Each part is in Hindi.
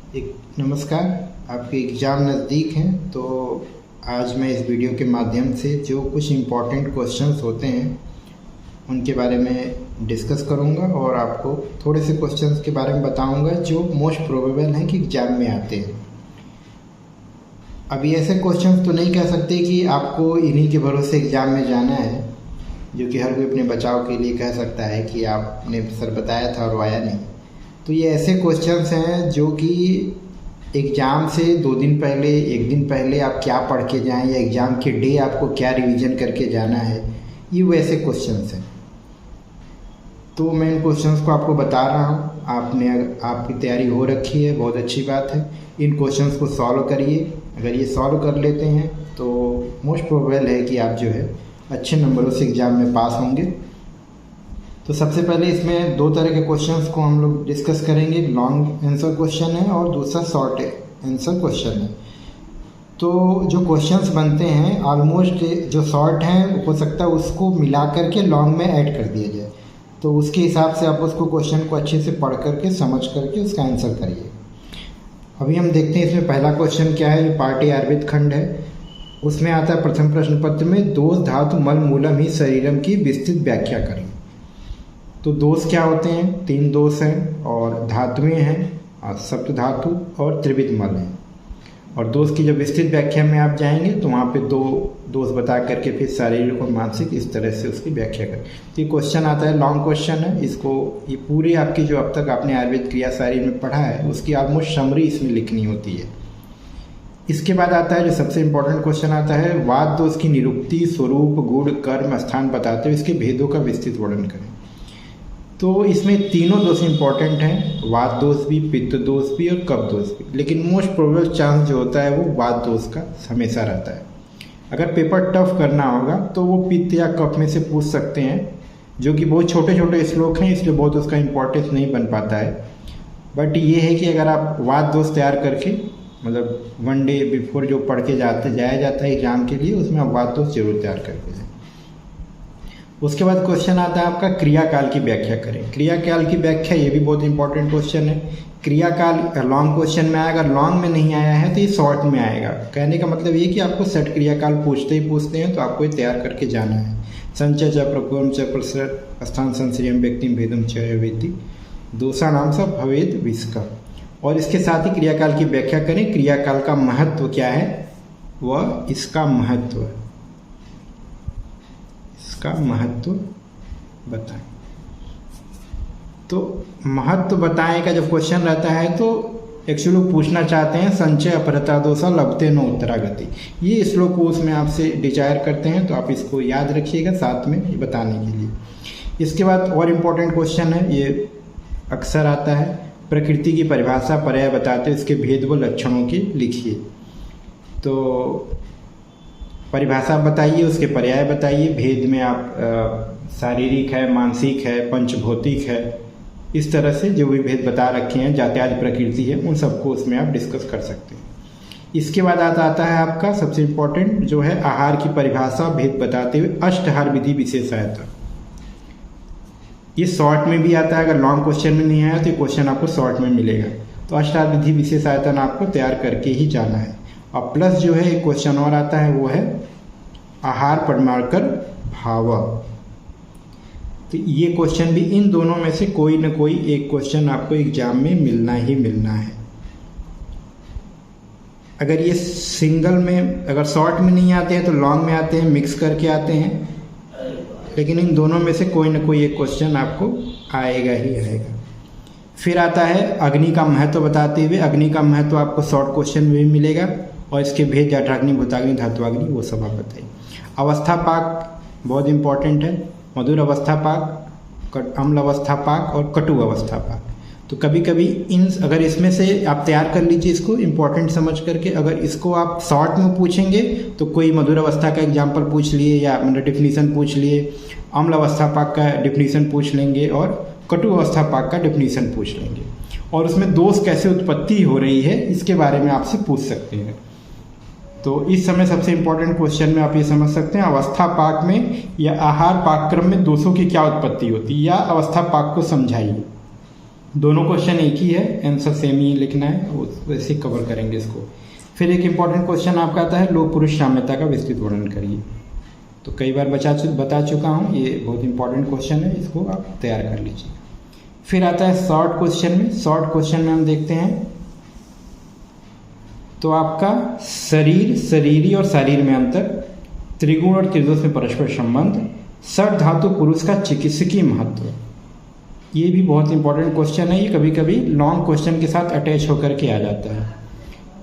एक नमस्कार। आपके एग्ज़ाम नज़दीक हैं तो आज मैं इस वीडियो के माध्यम से जो कुछ इम्पोर्टेंट क्वेश्चंस होते हैं उनके बारे में डिस्कस करूंगा और आपको थोड़े से क्वेश्चंस के बारे में बताऊंगा जो मोस्ट प्रोबेबल हैं कि एग्ज़ाम में आते हैं। अभी ऐसे क्वेश्चंस तो नहीं कह सकते कि आपको इन्हीं के भरोसे एग्ज़ाम में जाना है, जो कि हर कोई अपने बचाव के लिए कह सकता है कि आपने सर बताया था और आया नहीं। तो ये ऐसे क्वेश्चंस हैं जो कि एग्ज़ाम से 2 दिन पहले 1 दिन पहले आप क्या पढ़ के जाएं या एग्ज़ाम के डे आपको क्या रिवीजन करके जाना है, ये वैसे क्वेश्चंस हैं। तो मैं इन क्वेश्चंस को आपको बता रहा हूँ। आपकी तैयारी हो रखी है, बहुत अच्छी बात है। इन क्वेश्चंस को सॉल्व करिए। अगर ये सॉल्व कर लेते हैं तो मोस्ट प्रोबेबल है कि आप जो है अच्छे नंबरों से एग्ज़ाम में पास होंगे। तो सबसे पहले इसमें 2 तरह के क्वेश्चंस को हम लोग डिस्कस करेंगे। लॉन्ग आंसर क्वेश्चन है और दूसरा शॉर्ट आंसर क्वेश्चन है। तो जो क्वेश्चंस बनते हैं ऑलमोस्ट जो शॉर्ट हैं हो सकता है उसको मिला करके लॉन्ग में ऐड कर दिया जाए, तो उसके हिसाब से आप उसको क्वेश्चन को अच्छे से पढ़ करके समझ करके उसका आंसर करिए। अभी हम देखते हैं इसमें पहला क्वेश्चन क्या है। जो पार्टी आयुर्वेद खंड है उसमें आता है प्रथम प्रश्न पत्र में दोष धातु मल मूलम ही शरीरम की विस्तृत व्याख्या करें। तो दोष क्या होते हैं? 3 दोष हैं और धातुएं हैं, सप्त धातु और त्रिविध मल हैं। और दोष की जब विस्तृत व्याख्या में आप जाएंगे तो वहाँ पे 2 दोष बता करके फिर शारीरिक और मानसिक इस तरह से उसकी व्याख्या करें। तो ये क्वेश्चन आता है, लॉन्ग क्वेश्चन है। इसको ये पूरी आपकी जो अब तक आपने आयुर्वेद क्रिया शारीर में पढ़ा है उसकी ऑलमोस्ट समरी इसमें लिखनी होती है। इसके बाद आता है जो सबसे इम्पोर्टेंट क्वेश्चन आता है, वात दोष की निरुक्ति स्वरूप गुण कर्म स्थान बताते हुए इसके भेदों का विस्तृत वर्णन करें। तो इसमें तीनों दोष इंपॉर्टेंट हैं, वात दोष भी, पित्त दोष भी और कफ दोष भी। लेकिन मोस्ट प्रोबेबल चांस जो होता है वो वात दोष का हमेशा रहता है। अगर पेपर टफ करना होगा तो वो पित्त या कफ में से पूछ सकते हैं, जो कि बहुत छोटे छोटे श्लोक हैं इसलिए बहुत उसका इम्पोर्टेंस नहीं बन पाता है। बट ये है कि अगर आप वात दोष तैयार करके मतलब 1 डे बिफोर जो पढ़ के जाया जाता है एग्जाम के लिए, उसमें आप वात दोष जरूर तैयार करके जाएं। उसके बाद क्वेश्चन आता है आपका क्रियाकाल की व्याख्या करें। क्रियाकाल की व्याख्या ये भी बहुत इंपॉर्टेंट क्वेश्चन है। क्रियाकाल लॉन्ग क्वेश्चन में आएगा, लॉन्ग में नहीं आया है तो ये शॉर्ट में आएगा। कहने का मतलब ये कि आपको सेट क्रियाकाल पूछते हैं तो आपको ये तैयार करके जाना है। संचय च प्रपूर्व च प्रसर स्थान संश्रियम व्यक्ति भेदम च वेति दोषा नाम सा भवेद विस्का। और इसके साथ ही क्रियाकाल की व्याख्या करें। क्रियाकाल का महत्व क्या है वह इसका महत्व बताएं। तो महत्व बताएं का जब क्वेश्चन रहता है तो एक्चुअली पूछना चाहते हैं संचय अपरता दोषा लभते न उत्तरागति। ये श्लोक को उसमें आपसे डिजायर करते हैं, तो आप इसको याद रखिएगा साथ में ये बताने के लिए। इसके बाद और इम्पोर्टेंट क्वेश्चन है, ये अक्सर आता है, प्रकृति की परिभाषा पर्याय बताते इसके भेद व लक्षणों की लिखिए। तो परिभाषा बताइए, उसके पर्याय बताइए। भेद में आप शारीरिक है, मानसिक है, पंचभौतिक है, इस तरह से जो भी भेद बता रखे हैं, जात्यादि प्रकृति है, उन सबको उसमें आप डिस्कस कर सकते हैं। इसके बाद आता है आपका सबसे इम्पोर्टेंट जो है आहार की परिभाषा भेद बताते हुए अष्टाहार विधि विशेषायता। ये शॉर्ट में भी आता है, अगर लॉन्ग क्वेश्चन में नहीं आया तो ये क्वेश्चन आपको शॉर्ट में मिलेगा। तो अष्टाहार विधि विशेषायतन आपको तैयार करके ही जाना है। और प्लस जो है एक क्वेश्चन और आता है वो है आहार परमार्कर भाव। तो ये क्वेश्चन भी इन दोनों में से कोई ना कोई एक क्वेश्चन आपको एग्जाम में मिलना ही मिलना है। अगर ये सिंगल में अगर शॉर्ट में नहीं आते हैं तो लॉन्ग में आते हैं, मिक्स करके आते हैं, लेकिन इन दोनों में से कोई ना कोई एक क्वेश्चन आपको आएगा ही आएगा। फिर आता है अग्नि का महत्व बताते हुए। अग्नि का महत्व आपको शॉर्ट क्वेश्चन में भी मिलेगा और इसके भेद जठराग्नि, भूताग्नि, धात्वाग्नि वो सब आप बताइए। अवस्था पाक बहुत इंपॉर्टेंट है, मधुर अवस्था पाक, अम्ल अवस्था पाक और कटु अवस्था पाक। तो कभी कभी अगर इसमें से आप तैयार कर लीजिए इसको इंपॉर्टेंट समझ करके। अगर इसको आप शॉर्ट में पूछेंगे तो कोई मधुर अवस्था का एग्जाम्पल पूछ लिए या मतलब डिफिनीसन पूछ लिए, अम्ल अवस्था पाक का डिफिनीसन पूछ लेंगे और कटु अवस्था पाक का डिफिनीसन पूछ लेंगे। और उसमें दोष कैसे उत्पत्ति हो रही है इसके बारे में आपसे पूछ सकते हैं। तो इस समय सबसे इम्पोर्टेंट क्वेश्चन में आप ये समझ सकते हैं अवस्था पाक में या आहार पाकक्रम में दोषों की क्या उत्पत्ति होती है, या अवस्था पाक को समझाइए। दोनों क्वेश्चन एक ही है, आंसर सेम ही लिखना है, वैसे कवर करेंगे इसको। फिर एक इम्पॉर्टेंट क्वेश्चन आपका आता है लोक पुरुष साम्यता का विस्तृत वर्णन करिए। तो कई बार बता चुका हूँ, ये बहुत इंपॉर्टेंट क्वेश्चन है, इसको आप तैयार कर लीजिए। फिर आता है शॉर्ट क्वेश्चन में। शॉर्ट क्वेश्चन में हम देखते हैं तो आपका शरीर, शरीरी और शारीर में अंतर, त्रिगुण और त्रिदोष में परस्पर संबंध, षड धातु पुरुष का चिकित्सकीय महत्व, ये भी बहुत इंपॉर्टेंट क्वेश्चन है। ये कभी कभी लॉन्ग क्वेश्चन के साथ अटैच होकर के आ जाता है।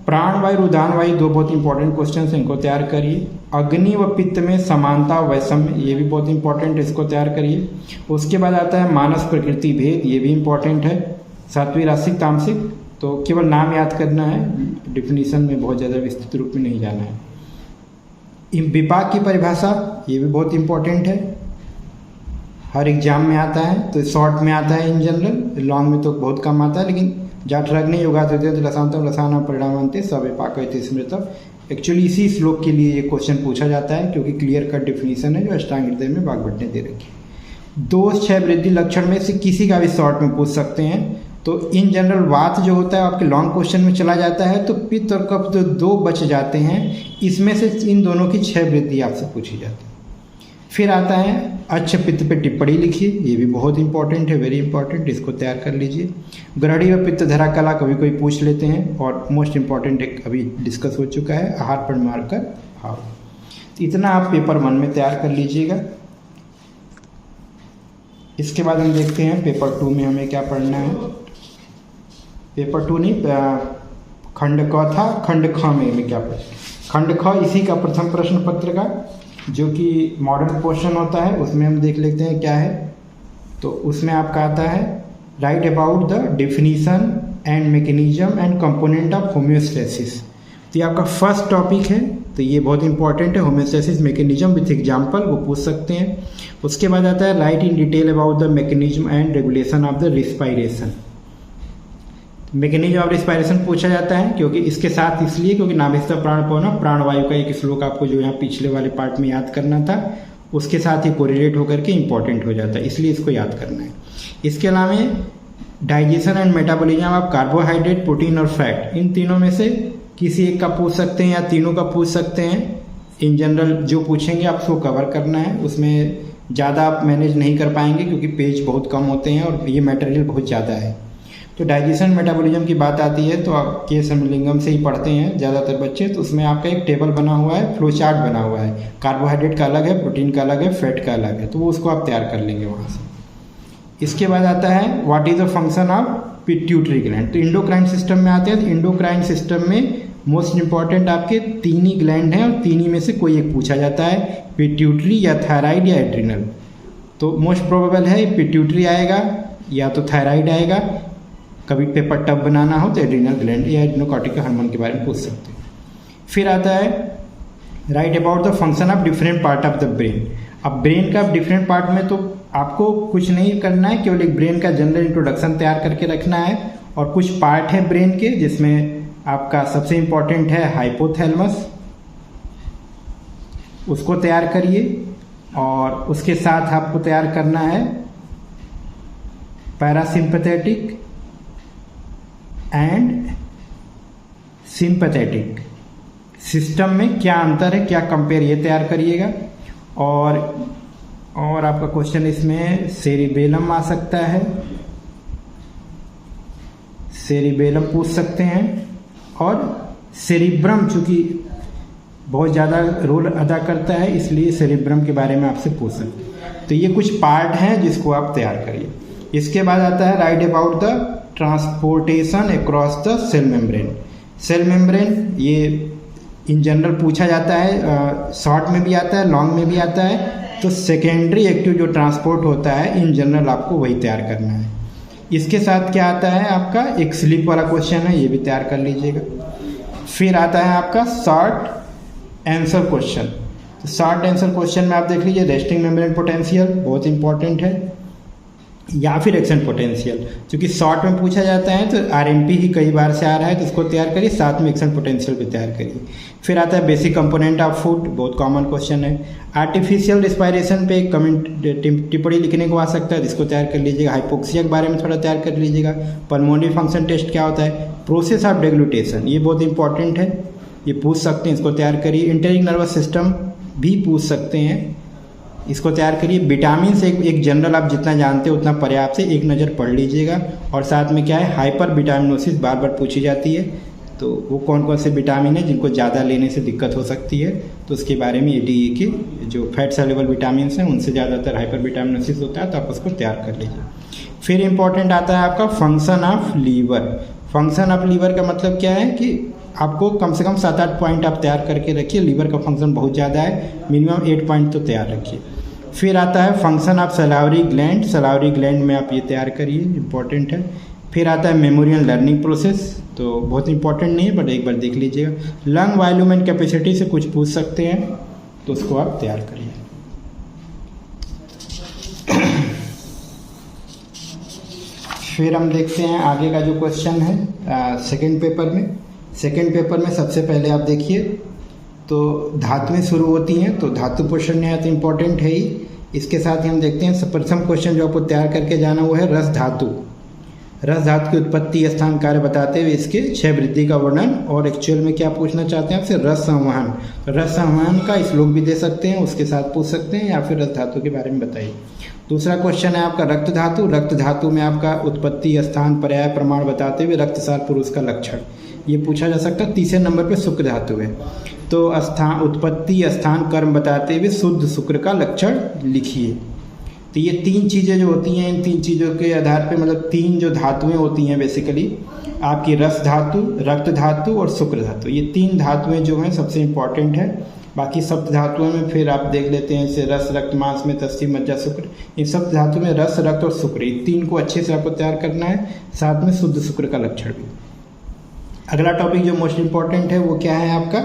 प्राण वायु उदान वायु, दो बहुत इंपॉर्टेंट क्वेश्चन हैं, इनको तैयार करिए। अग्नि व पित्त में समानता वैषम्य, ये भी बहुत इंपॉर्टेंट है, इसको तैयार करिए। उसके बाद आता है मानस प्रकृति भेद, ये भी इंपॉर्टेंट है। सात्विक रासिक तामसिक, तो केवल नाम याद करना है, डिफिनीशन में बहुत ज़्यादा विस्तृत रूप में नहीं जाना है। विपाक की परिभाषा, ये भी बहुत इंपॉर्टेंट है, हर एग्जाम में आता है। तो शॉर्ट में आता है इन जनरल, लॉन्ग में तो बहुत कम आता है, लेकिन जाठरग्नि योगात लसांतम लसाना परिणामंते सविपाक स्मृत, एक्चुअली इसी श्लोक के लिए ये क्वेश्चन पूछा जाता है, क्योंकि क्लियर कट डिफिनीशन है जो अष्टांग हृदय में वाग्भट ने दे रखी है। दोष, क्षय, वृद्धि, लक्षण में से किसी का भी शॉर्ट में पूछ सकते हैं। तो इन जनरल वात जो होता है आपके लॉन्ग क्वेश्चन में चला जाता है, तो पित्त और कफ जो दो बच जाते हैं, इसमें से इन दोनों की क्षय वृद्धि आपसे पूछी जाती है। फिर आता है अच्छ पित्त पे टिप्पणी लिखिए, ये भी बहुत इंपॉर्टेंट है, वेरी इंपॉर्टेंट, इसको तैयार कर लीजिए। ग्रहणी व पित्त धरा कला कभी कोई पूछ लेते हैं, और मोस्ट इंपॉर्टेंट एक अभी डिस्कस हो चुका है, आहार पर मारकर भाव। तो इतना आप पेपर 1 में तैयार कर लीजिएगा। इसके बाद हम देखते हैं पेपर 2 में हमें क्या पढ़ना है। पेपर 2 नहीं, खंड क था, खंड ख में क्या पढ़ना। खंड ख इसी का प्रथम प्रश्न पत्र का, जो कि मॉडल क्वेश्चन होता है, उसमें हम देख लेते हैं क्या है। तो उसमें आपका आता है right about the definition and mechanism and component of homeostasis. तो ये आपका फर्स्ट टॉपिक है, तो ये बहुत इंपॉर्टेंट है, होम्योस्टेसिस मैकेनिज्म विथ एग्जांपल, वो पूछ सकते हैं। उसके बाद आता है right in detail about the mechanism and regulation of the respiration. Mechanism of respiration पूछा जाता है, क्योंकि इसके साथ इसलिए क्योंकि नाभिस्थ प्राणपवना प्राणवायु का एक श्लोक आपको जो यहाँ पिछले वाले पार्ट में याद करना था, उसके साथ ही कोरिलेट होकर के इंपॉर्टेंट हो जाता है, इसलिए इसको याद करना है। इसके अलावा digestion and metabolism of carbohydrate, protein और फैट, इन तीनों में से किसी एक का पूछ सकते हैं या तीनों का पूछ सकते हैं। इन जनरल जो पूछेंगे आपको कवर करना है, उसमें ज़्यादा आप मैनेज नहीं कर पाएंगे क्योंकि पेज बहुत कम होते हैं और ये मटेरियल बहुत ज़्यादा है। तो डाइजेशन मेटाबॉलिज्म की बात आती है तो आप के समलिंगम से ही पढ़ते हैं ज़्यादातर बच्चे, तो उसमें आपका एक टेबल बना हुआ है, फ्लो चार्ट बना हुआ है, कार्बोहाइड्रेट का अलग है, प्रोटीन का अलग है, फैट का अलग है, तो वो उसको आप तैयार कर लेंगे वहाँ से। इसके बाद आता है what is the function of pituitary gland. तो इंडोक्राइन सिस्टम में आते हैं, तो इंडोक्राइन सिस्टम में मोस्ट इंपॉर्टेंट आपके 3 ही ग्लैंड हैं और 3 ही में से कोई एक पूछा जाता है, पिट्यूटरी या थायराइड या एड्रिनल। तो मोस्ट प्रोबेबल है पिट्यूटरी आएगा या तो थायराइड आएगा, कभी पेपर टब बनाना हो तो एड्रिनल ग्लैंड या एड्रिनोकॉर्टिक हार्मोन के बारे में पूछ सकते हैं। फिर आता है right about the function of different part of the brain. अब ब्रेन का डिफरेंट पार्ट में तो आपको कुछ नहीं करना है, केवल एक ब्रेन का जनरल इंट्रोडक्शन तैयार करके रखना है। और कुछ पार्ट है ब्रेन के जिसमें आपका सबसे इम्पॉर्टेंट है हाइपोथैलेमस, उसको तैयार करिए। और उसके साथ आपको तैयार करना है पैरासिम्पैथेटिक एंड सिंपैथेटिक सिस्टम में क्या अंतर है, क्या कंपेयर, ये तैयार करिएगा। और आपका क्वेश्चन इसमें सेरिबेलम आ सकता है, सेरिबेलम पूछ सकते हैं। और सेरिब्रम चूंकि बहुत ज़्यादा रोल अदा करता है, इसलिए सेरिब्रम के बारे में आपसे पूछ सकते हैं। तो ये कुछ पार्ट हैं जिसको आप तैयार करिए। इसके बाद आता है right about the transportation across the cell membrane. Cell membrane ये इन जनरल पूछा जाता है, शॉर्ट में भी आता है, लॉन्ग में भी आता है। तो सेकेंडरी एक्टिव जो ट्रांसपोर्ट होता है इन जनरल आपको वही तैयार करना है। इसके साथ क्या आता है आपका एक स्लिप वाला क्वेश्चन है, ये भी तैयार कर लीजिएगा। फिर आता है आपका शॉर्ट आंसर क्वेश्चन। तो शॉर्ट आंसर क्वेश्चन में आप देख लीजिए रेस्टिंग मेम्ब्रेन पोटेंशियल बहुत इंपॉर्टेंट है। या फिर एक्शन पोटेंशियल, क्योंकि शॉर्ट में पूछा जाता है तो आरएमपी ही कई बार से आ रहा है तो इसको तैयार करिए, साथ में एक्शन पोटेंशियल भी तैयार करिए। फिर आता है बेसिक कंपोनेंट ऑफ फूड, बहुत कॉमन क्वेश्चन है। आर्टिफिशियल रिस्पायरेशन पे कमेंट टिप्पणी लिखने को आ सकता है, जिसको तैयार कर लीजिएगा। हाइपोक्सिया के बारे में थोड़ा तैयार कर लीजिएगा। पल्मोनरी फंक्शन टेस्ट क्या होता है, प्रोसेस ऑफ डेग्लूटेशन, ये बहुत इंपॉर्टेंट है, ये पूछ सकते हैं, इसको तैयार करिए। इंटरिक नर्वस सिस्टम भी पूछ सकते हैं, इसको तैयार करिए। विटामिन से एक जनरल आप जितना जानते हो उतना पर्याप्त है, एक नज़र पढ़ लीजिएगा। और साथ में क्या है, हाइपर विटामिनोसिस बार बार पूछी जाती है, तो वो कौन कौन से विटामिन है जिनको ज़्यादा लेने से दिक्कत हो सकती है, तो उसके बारे में एडीई के जो फैट सॉल्युबल विटामिन हैं उनसे ज़्यादातर हाइपर विटामिनोसिस होता है, तो आप उसको तैयार कर लीजिए। फिर इंपॉर्टेंट आता है आपका function of liver. Function of liver का मतलब क्या है कि आपको कम से कम 7-8 पॉइंट आप तैयार करके रखिए। लीवर का फंक्शन बहुत ज़्यादा है, मिनिमम 8 पॉइंट तो तैयार रखिए। फिर आता है फंक्शन ऑफ सलावरी ग्लैंड, सलावरी ग्लैंड में आप ये तैयार करिए, इंपॉर्टेंट है। फिर आता है मेमोरियल लर्निंग प्रोसेस, तो बहुत इंपॉर्टेंट नहीं है बट एक बार देख लीजिएगा। लंग वॉल्यूम एंड कैपेसिटी से कुछ पूछ सकते हैं, तो उसको आप तैयार करिए। फिर हम देखते हैं आगे का जो क्वेश्चन है सेकंड पेपर में। सेकंड पेपर में सबसे पहले आप देखिए तो धातुएं शुरू होती हैं, तो धातु पोषण न्याय तो इम्पोर्टेंट है ही। इसके साथ ही हम देखते हैं प्रथम क्वेश्चन जो आपको तैयार करके जाना वो है रस धातु। रस धातु की उत्पत्ति, स्थान, कार्य बताते हुए इसके क्षय वृद्धि का वर्णन, और एक्चुअल में क्या पूछना चाहते हैं आपसे, रस संवहन। तो रस संवहन का श्लोक भी दे सकते हैं, उसके साथ पूछ सकते हैं, या फिर रस धातु के बारे में बताइए। दूसरा क्वेश्चन है आपका रक्त धातु। रक्त धातु में आपका उत्पत्ति, स्थान, पर्याय, प्रमाण बताते हुए रक्तसार पुरुष का लक्षण, ये पूछा जा सकता है। तीसरे नंबर पे शुक्र धातु है, तो स्थान, उत्पत्ति, स्थान, कर्म बताते हुए शुद्ध शुक्र का लक्षण लिखिए। तो ये तीन चीज़ें जो होती हैं, इन तीन चीज़ों के आधार पे, मतलब तीन जो धातुएं होती हैं बेसिकली आपकी, रस धातु, रक्त धातु और शुक्र धातु, ये तीन धातुएं जो हैं सबसे इम्पॉर्टेंट है। बाकी सप्त धातुओं में फिर आप देख लेते हैं, जैसे रस, रक्त, मांस में तस्थि, मज्जा, शुक्र। इन सप्त धातु में रस, रक्त और शुक्र, ये तीन को अच्छे से आपको तैयार करना है, साथ में शुद्ध शुक्र का लक्षण भी। अगला टॉपिक जो मोस्ट इंपॉर्टेंट है वो क्या है आपका,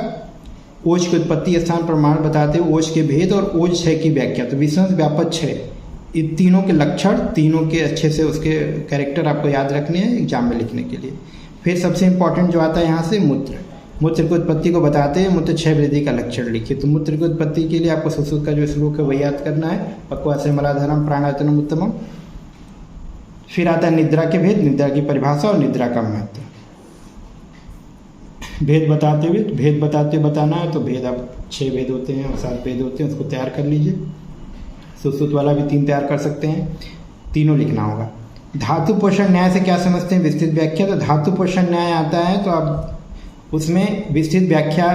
ओज की उत्पत्ति, स्थान, प्रमाण बताते हुए ओज के भेद और ओज क्षय की व्याख्या। तो विषम, व्यापक, क्षय, इन तीनों के लक्षण, तीनों के अच्छे से उसके कैरेक्टर आपको याद रखने हैं एग्जाम में लिखने के लिए। फिर सबसे इंपॉर्टेंट जो आता है यहाँ से मूत्र। मूत्र की उत्पत्ति को बताते हुए मूत्र क्षय वृद्धि का लक्षण लिखिए। तो मूत्र की उत्पत्ति के लिए आपको सुश्रुत का जो श्लोक है वही याद करना है, पक्वासे मलाधारम प्राणायतनम उत्तमम। फिर आता है निद्रा के भेद, निद्रा की परिभाषा और निद्रा का महत्व। भेद बताते हुए, भेद बताते बताना है तो भेद आप 6 भेद होते हैं और 7 भेद होते हैं, उसको तैयार कर लीजिए। सुश्रुत वाला भी 3 तैयार कर सकते हैं, तीनों लिखना होगा। धातु पोषण न्याय से क्या समझते हैं, विस्तृत व्याख्या। तो धातु पोषण न्याय आता है तो आप उसमें विस्तृत व्याख्या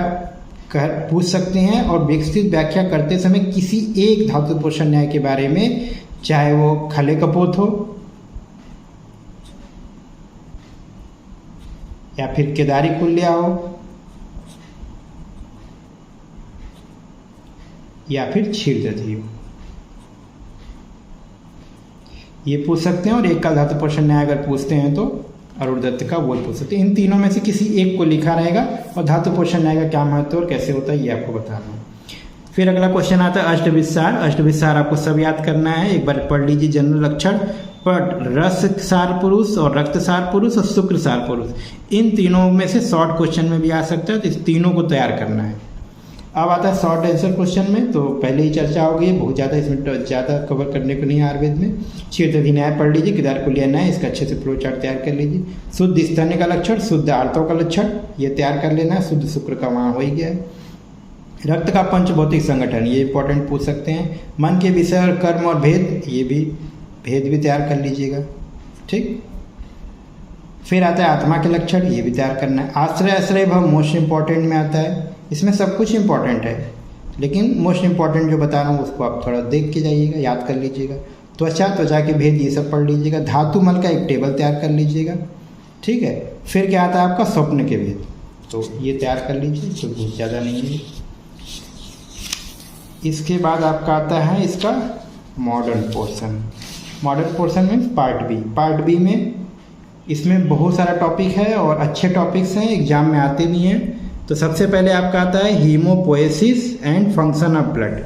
पूछ सकते हैं, और विस्तृत व्याख्या करते समय किसी एक धातु पोषण न्याय के बारे में, चाहे वो खले कपोत हो या फिर केदारी कुल्या हो या फिर क्षीरदधि हो, ये पूछ सकते हैं। और एक का धातु पोषण न्याय अगर पूछते हैं तो अरुण दत्त का वो पूछ सकते हैं। इन तीनों में से किसी एक को लिखा रहेगा, और धातु पोषण न्याय का क्या महत्व और कैसे होता है ये आपको बताना है। फिर अगला क्वेश्चन आता है अष्टविसार। अष्टविसार आपको सब याद करना है, एक बार पढ़ लीजिए जनरल लक्षण। पर रस सार पुरुष और रक्त सार पुरुष और शुक्र सार पुरुष, इन तीनों में से शॉर्ट क्वेश्चन में भी आ सकता है, तो इस तीनों को तैयार करना है। अब आता है शॉर्ट आंसर क्वेश्चन में, तो पहले ही चर्चा हो गई, बहुत ज़्यादा इसमें ज़्यादा कवर करने को नहीं है आयुर्वेद में। क्षीरदधि न्याय पढ़ लीजिए, केदार कुल्या न्याय, इसका अच्छे से फ्लो चार्ट तैयार कर लीजिए। शुद्ध स्तन्य का लक्षण, शुद्ध आर्तों का लक्षण, ये तैयार कर लेना है। शुद्ध शुक्र का वहाँ हो ही गया है। रक्त का पंच भौतिक संगठन, ये इंपॉर्टेंट पूछ सकते हैं। मन के विषय और कर्म और भेद, ये भी भेद भी तैयार कर लीजिएगा, ठीक। फिर आता है आत्मा के लक्षण, ये भी तैयार करना है। आश्रय आश्रय भाव मोस्ट इंपॉर्टेंट में आता है, इसमें सब कुछ इंपॉर्टेंट है, लेकिन मोस्ट इंपॉर्टेंट जो बता रहा हूँ उसको आप थोड़ा देख के जाइएगा, याद कर लीजिएगा। त्वचा, त्वचा के भेद, ये सब पढ़ लीजिएगा। धातु मल का एक टेबल तैयार कर लीजिएगा, ठीक है। फिर क्या आता है आपका स्वप्न के भेद, तो ये तैयार कर लीजिए, तो बहुत ज़्यादा नहीं है। इसके बाद आपका आता है इसका मॉडर्न पोर्शन। मॉडर्न पोर्शन में पार्ट बी। पार्ट बी में इसमें बहुत सारा टॉपिक है और अच्छे टॉपिक्स हैं, एग्जाम में आते भी हैं। तो सबसे पहले आपका आता है हीमोपोएसिस एंड फंक्शन ऑफ ब्लड।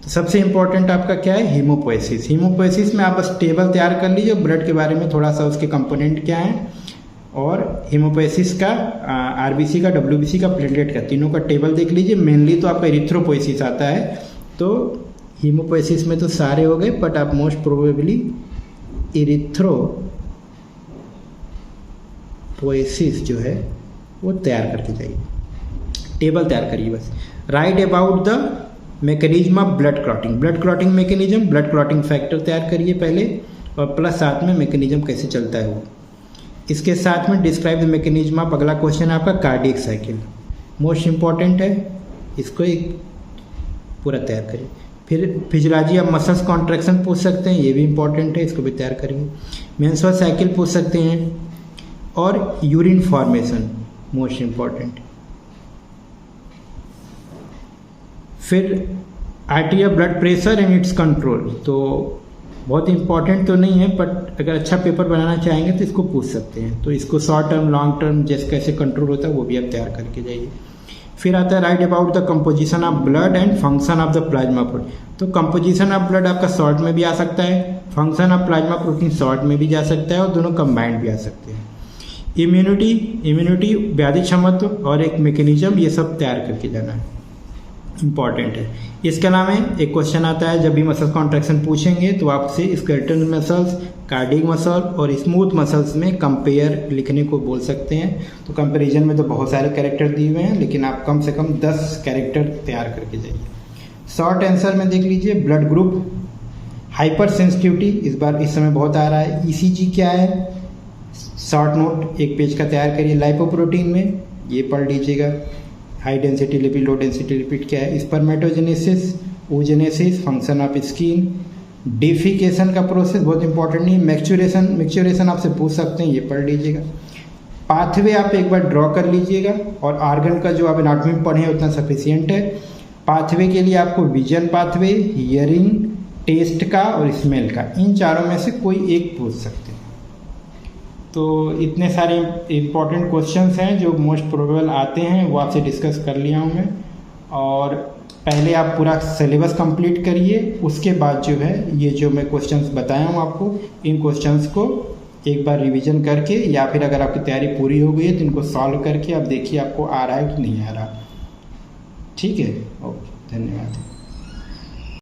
सबसे इम्पोर्टेंट आपका क्या है, हीमोपोएसिस। हीमोपोएसिस में आप बस टेबल तैयार कर लीजिए, ब्लड के बारे में थोड़ा सा उसके कंपोनेंट क्या हैं, और हीमोपोएसिस का आरबीसी का, डब्ल्यूबीसी का, प्लेटलेट का, तीनों का टेबल देख लीजिए। मेनली तो आपका एरिथ्रोपोएसिस आता है, तो हीमोपोएसिस में तो सारे हो गए, बट आप मोस्ट प्रोबेबली एरिथ्रोपोएसिस जो है वो तैयार करके जाइए, टेबल तैयार करिए बस। Right about the mechanism of blood clotting, blood clotting mechanism, blood clotting factor तैयार करिए पहले, और प्लस साथ में मैकेनिज्म कैसे चलता है वो। इसके साथ में डिस्क्राइब द मैकेनिज्म ऑफ, अगला क्वेश्चन आपका कार्डियक साइकिल, मोस्ट इंपॉर्टेंट है, इसको एक पूरा तैयार करिए। फिर फिजियोलॉजी ऑफ मसल्स कॉन्ट्रैक्शन पूछ सकते हैं, ये भी इंपॉर्टेंट है, इसको भी तैयार करेंगे। मेंस्ट्रुअल साइकिल पूछ सकते हैं, और यूरिन फॉर्मेशन मोस्ट इंपॉर्टेंट। फिर arterial blood pressure and it's control, तो बहुत इंपॉर्टेंट तो नहीं है, बट अगर अच्छा पेपर बनाना चाहेंगे तो इसको पूछ सकते हैं। तो इसको शॉर्ट टर्म, लॉन्ग टर्म जैसे कैसे कंट्रोल होता है वो भी आप तैयार करके जाइए। फिर आता है right about the composition of blood and function of the plasma protein. तो कंपोजिशन ऑफ ब्लड आपका शॉर्ट में भी आ सकता है, function of plasma protein short में भी जा सकता है, और दोनों कंबाइंड भी आ सकते हैं। इम्यूनिटी, व्याधि क्षमत्व और एक मैकेनिज्म, ये सब तैयार करके जाना है, इंपॉर्टेंट है। इसके अलावा एक क्वेश्चन आता है, जब भी मसल कॉन्ट्रैक्शन पूछेंगे तो आपसे स्केलेटल मसल्स, कार्डियक मसल और स्मूथ मसल्स में कंपेयर लिखने को बोल सकते हैं। तो कंपैरिजन में तो बहुत सारे कैरेक्टर दिए हुए हैं, लेकिन आप कम से कम 10 कैरेक्टर तैयार करके जाइए। शॉर्ट आंसर में देख लीजिए, ब्लड ग्रुप, हाइपर सेंसिटिविटी इस बार इस समय बहुत आ रहा है, ईसीजी क्या है, शॉर्ट नोट एक पेज का तैयार करिए। लाइपोप्रोटीन में ये पढ़ लीजिएगा, high density lipid, low density lipid क्या है, spermatogenesis, oogenesis, function of skin, defecation का प्रोसेस बहुत इंपॉर्टेंट नहीं है। मैक्चुरेशन आपसे पूछ सकते हैं, ये पढ़ लीजिएगा। पाथवे आप एक बार ड्रॉ कर लीजिएगा, और आर्गन का जो आप एनाटॉमी में पढ़े हैं उतना सफिशियंट है। पाथवे के लिए आपको विजन पाथवे, हियरिंग, टेस्ट का और स्मेल का, इन चारों में से कोई एक पूछ सकते हैं। तो इतने सारे इम्पोर्टेंट क्वेश्चंस हैं जो मोस्ट प्रोबेबल आते हैं, वो आपसे डिस्कस कर लिया हूँ मैं। और पहले आप पूरा सिलेबस कंप्लीट करिए, उसके बाद जो है ये जो मैं क्वेश्चंस बताया हूँ आपको, इन क्वेश्चंस को एक बार रिवीजन करके, या फिर अगर आपकी तैयारी पूरी हो गई है तो इनको सॉल्व करके आप देखिए आपको आ रहा है कि नहीं आ रहा। ठीक है, ओके, धन्यवाद।